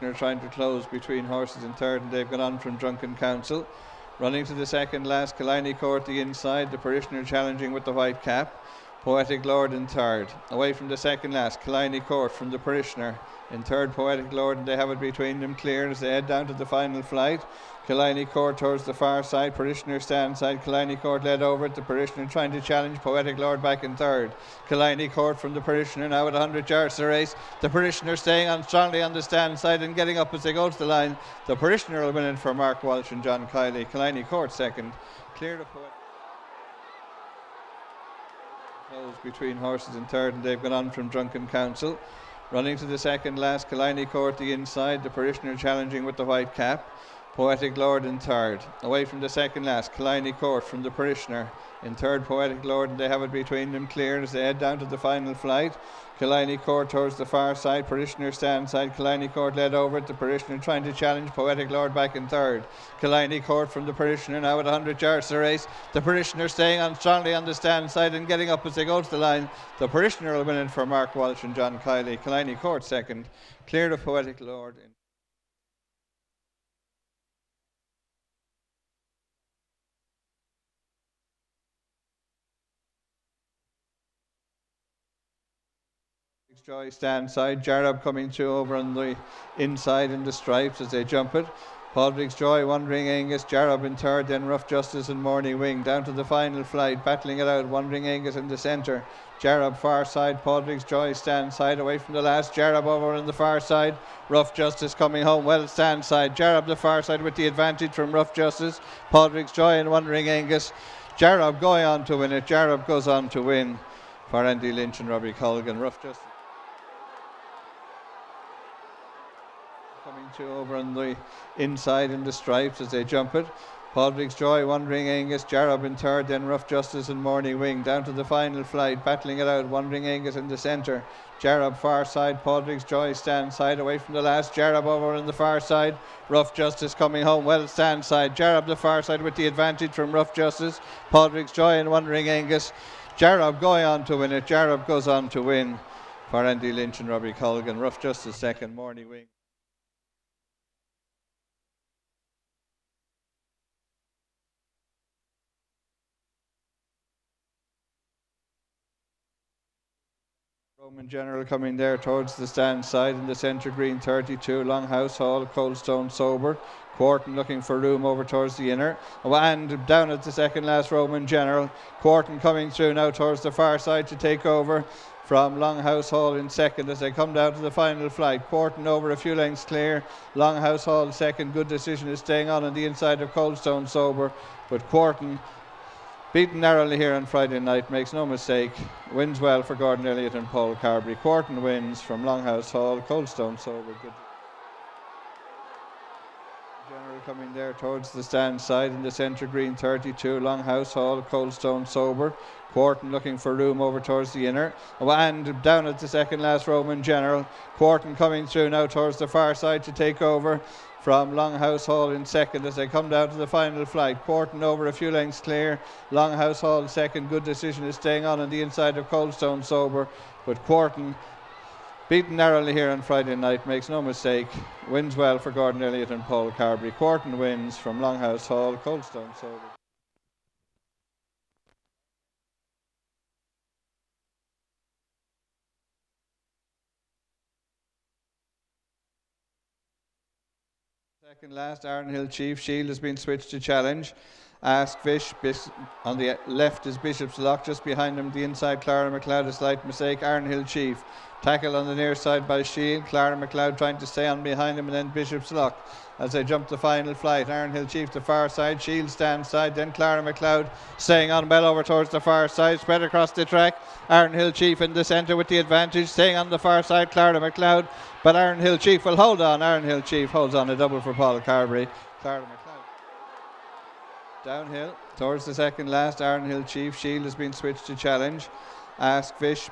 Parishioner trying to close between horses in third, and they've gone on from Drunken Council. Running to the second last, Killiney Court the inside, the Parishioner challenging with the white cap. Poetic Lord in third. Away from the second last, Killiney Court from the Parishioner. In third, Poetic Lord, and they have it between them clear as they head down to the final flight. Killiney Court towards the far side, Parishioner stand side, Killiney Court led over it, the Parishioner trying to challenge Poetic Lord back in third. Killiney Court from the Parishioner now at 100 yards to race. The Parishioner staying on strongly on the stand side and getting up as they go to the line. The Parishioner will win it for Mark Walsh and John Kiley. Killiney Court second. Clear the Poetic. Close between horses in third, and they've gone on from Drunken Council. Running to the second last, Killiney Court the inside, the Parishioner challenging with the white cap. Poetic Lord in third. Away from the second last, Killiney Court from the Parishioner. In third, Poetic Lord, and they have it between them clear as they head down to the final flight. Killiney Court towards the far side, Parishioner stand side, Killiney Court led over it, the Parishioner trying to challenge Poetic Lord back in third. Killiney Court from the Parishioner now at 100 yards to race. The Parishioner staying on strongly on the stand side and getting up as they go to the line. The Parishioner will win it for Mark Walsh and John Kiley. Killiney Court second. Clear of Poetic Lord. Joy stand side, Jarab coming through over on the inside in the stripes as they jump it. Padraig's Joy, Wandering Angus, Jarab in third, then Rough Justice and Morning Wing down to the final flight, battling it out. Wandering Angus in the centre, Jarab far side, Padraig's Joy stand side, away from the last, Jarab over on the far side, Rough Justice coming home well stand side, Jarab the far side with the advantage from Rough Justice, Padraig's Joy and Wandering Angus. Jarab going on to win it. Jarab goes on to win for Andy Lynch and Robbie Colgan. Rough Justice coming through over on the inside in the stripes as they jump it. Padraig's Joy, Wandering Angus, Jarab in third, then Rough Justice and Morning Wing down to the final flight, battling it out. Wandering Angus in the centre, Jarab far side, Padraig's Joy stand side, away from the last, Jarab over on the far side, Rough Justice coming home well stand side, Jarab the far side with the advantage from Rough Justice, Padraig's Joy and Wandering Angus. Jarab going on to win it. Jarab goes on to win for Andy Lynch and Robbie Colgan. Rough Justice second, Morning Wing. Roman General coming there towards the stand side in the centre green 32, Longhouse Hall, Coldstone Sober, Quarton looking for room over towards the inner, and down at the second last Roman General, Quarton coming through now towards the far side to take over from Longhouse Hall in second as they come down to the final flight. Quarton over a few lengths clear, Longhouse Hall second. Good Decision is staying on the inside of Coldstone Sober, but Quarton beaten narrowly here on Friday night, makes no mistake, wins well for Gordon Elliott and Paul Carberry. Quarton wins from Longhouse Hall, Coldstone Sober. Good. General coming there towards the stand side in the centre green 32, Longhouse Hall, Coldstone Sober, Quarton looking for room over towards the inner, and down at the second last Roman General, Quarton coming through now towards the far side to take over from Longhouse Hall in second as they come down to the final flight. Quarton over a few lengths clear, Longhouse Hall second. Good Decision is staying on the inside of Coldstone Sober, but Quarton beaten narrowly here on Friday night, makes no mistake, wins well for Gordon Elliott and Paul Carberry. Quarton wins from Longhouse Hall, Coldstone Sober. Second last, Ironhill Chief. Shield has been switched to challenge. Ask Fish. On the left is Bishop's Lock. Just behind him, the inside, Clara McLeod. A slight mistake. Ironhill Chief. Tackle on the near side by Shield. Clara McLeod trying to stay on behind him, and then Bishop's Lock as they jump the final flight. Ironhill Chief the far side, Shield stand side, then Clara McLeod staying on well over towards the far side, spread across the track. Ironhill Chief in the centre with the advantage, staying on the far side, Clara McLeod, but Ironhill Chief will hold on. Ironhill Chief holds on, a double for Paul Carberry. Clara McLeod downhill. Towards the second last, Ironhill Chief. Shield has been switched to challenge. Ask Fish.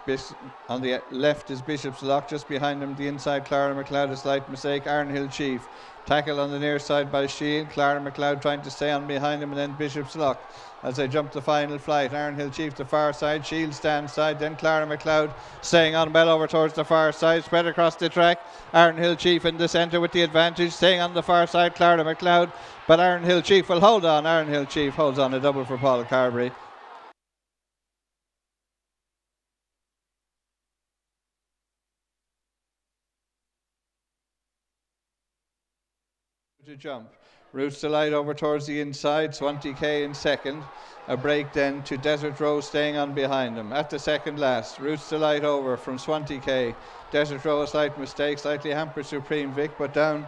On the left is Bishop's Lock. Just behind him, the inside, Clara McLeod. A slight mistake. Ironhill Chief. Tackle on the near side by Shield. Clara McLeod trying to stay on behind him, and then Bishop's Lock as they jump the final flight. Ironhill Chief the far side. Shield stand side. Then Clara McLeod staying on well over towards the far side. Spread across the track. Ironhill Chief in the centre with the advantage. Staying on the far side, Clara McLeod. But Ironhill Chief will hold on. Ironhill Chief holds on. A double for Paul Carberry. To jump. Roots Delight over towards the inside. Swanty K in second. A break then to Desert Rose staying on behind him. At the second last, Roots Delight over from Swanty K. Desert Rose, a slight mistake, slightly hampered Supreme Vic, but down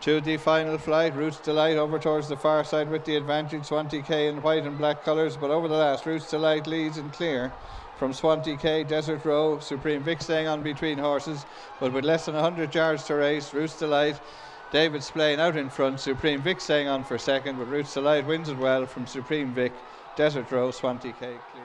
to the final flight. Roots Delight over towards the far side with the advantage. Swanty K in white and black colours, but over the last, Roots Delight leads and clear from Swanty K. Desert Row, Supreme Vic staying on between horses, but with less than 100 yards to race. Roots Delight, David Splain out in front. Supreme Vic staying on for second, but Roots Delight wins it well from Supreme Vic. Desert Row, Swanty K clear.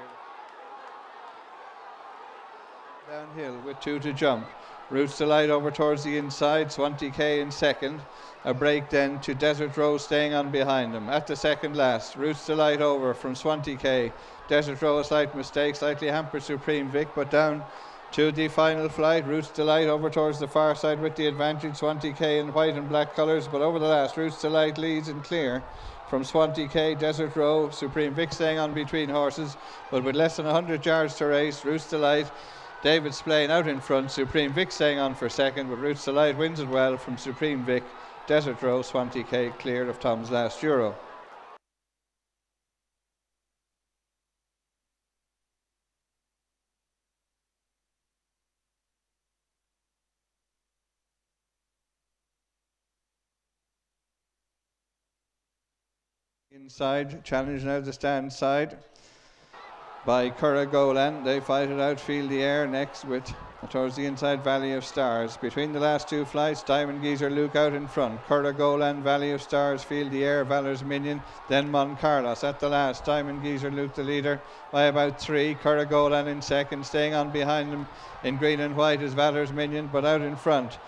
Downhill with 2 to jump. Roots Delight over towards the inside. Swanty K in second. A break then to Desert Row staying on behind him. At the second last, Roots Delight over from Swanty K. Desert Row, a slight mistake, slightly hampered Supreme Vic, but down to the final flight. Roots Delight over towards the far side with the advantage. Swanty K in white and black colours, but over the last, Roots Delight leads and clear from Swanty K. Desert Row, Supreme Vic staying on between horses, but with less than 100 yards to race. Roots Delight, David Splain out in front. Supreme Vic staying on for second, but Roots Delight wins it well from Supreme Vic. Desert Row, Swanty K clear of Tom's last Euro. Inside, challenge now the stand side by Curragolan. They fight it out, feel the air next with towards the inside Valley of Stars. Between the last 2 flights, Diamond Geezer Luke out in front. Curragolan, Valley of Stars, feel the air, Valor's Minion, then Mon Carlos. At the last, Diamond Geezer Luke the leader by about 3. Curragolan in second, staying on behind him in green and white is Valor's Minion, but out in front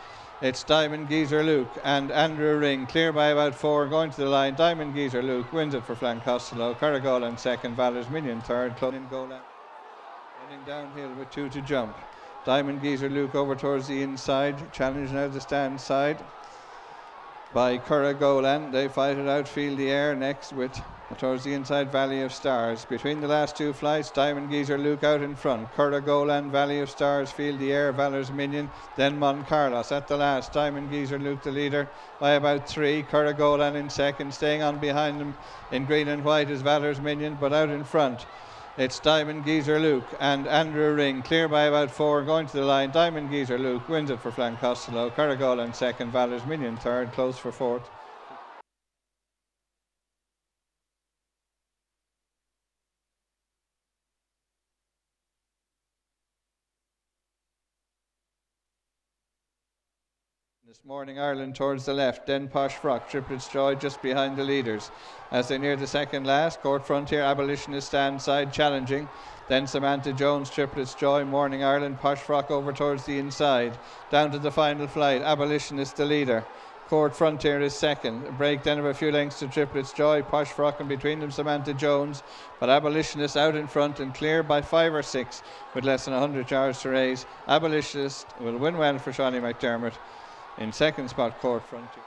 it's Diamond Geezer Luke and Andrew Ring, clear by about 4, going to the line. Diamond Geezer Luke wins it for Flan Costello. Curragolan second, Valor's Minion third. Running downhill with 2 to jump. Diamond Geezer Luke over towards the inside. Challenge now the stand side by Curragolan. They fight it out, feel the air next with towards the inside Valley of Stars. Between the last 2 flights, Diamond Geezer Luke out in front. Curragolan, Valley of Stars, feel the air, Valor's Minion, then Mon Carlos. At the last, Diamond Geezer Luke the leader by about 3. Curragolan in second, staying on behind him in green and white is Valor's Minion, but out in front it's Diamond Geezer Luke and Andrew Ring, clear by about 4, going to the line. Diamond Geezer Luke wins it for Flan Costello. Curragolan second, Valor's Minion third, close for fourth. This morning, Ireland towards the left, then Posh Frock, Triplets Joy just behind the leaders. As they near the second last, Court Frontier, Abolitionist stand side challenging. Then Samantha Jones, Triplets Joy, Morning Ireland, Posh Frock over towards the inside. Down to the final flight, Abolitionist the leader. Court Frontier is second. A break then of a few lengths to Triplets Joy, Posh Frock, and between them Samantha Jones. But Abolitionist out in front and clear by 5 or 6 with less than 100 yards to race. Abolitionist will win well for Shawnee McDermott. In second spot, Court Frontier.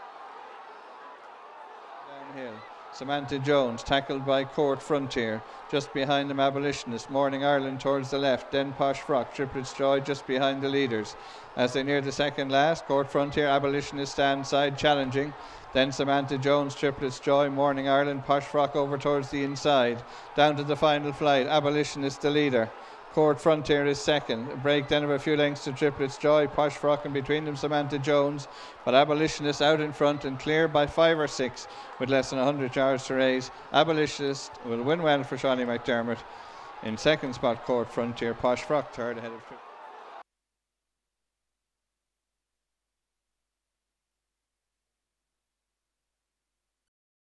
Downhill, Samantha Jones tackled by Court Frontier. Just behind them, Abolitionist. Morning Ireland towards the left, then Posh Frock, Triplets Joy just behind the leaders. As they near the second last, Court Frontier, Abolitionist stand side challenging. Then Samantha Jones, Triplets Joy, Morning Ireland, Posh Frock over towards the inside. Down to the final flight, Abolitionist the leader. Court Frontier is second. A break then of a few lengths to Triplets Joy, Posh Frock, and between them Samantha Jones. But Abolitionist out in front and clear by 5 or 6 with less than 100 yards to race. Abolitionist will win well for Shawnee McDermott. In second spot, Court Frontier, Posh Frock third ahead of Triplets.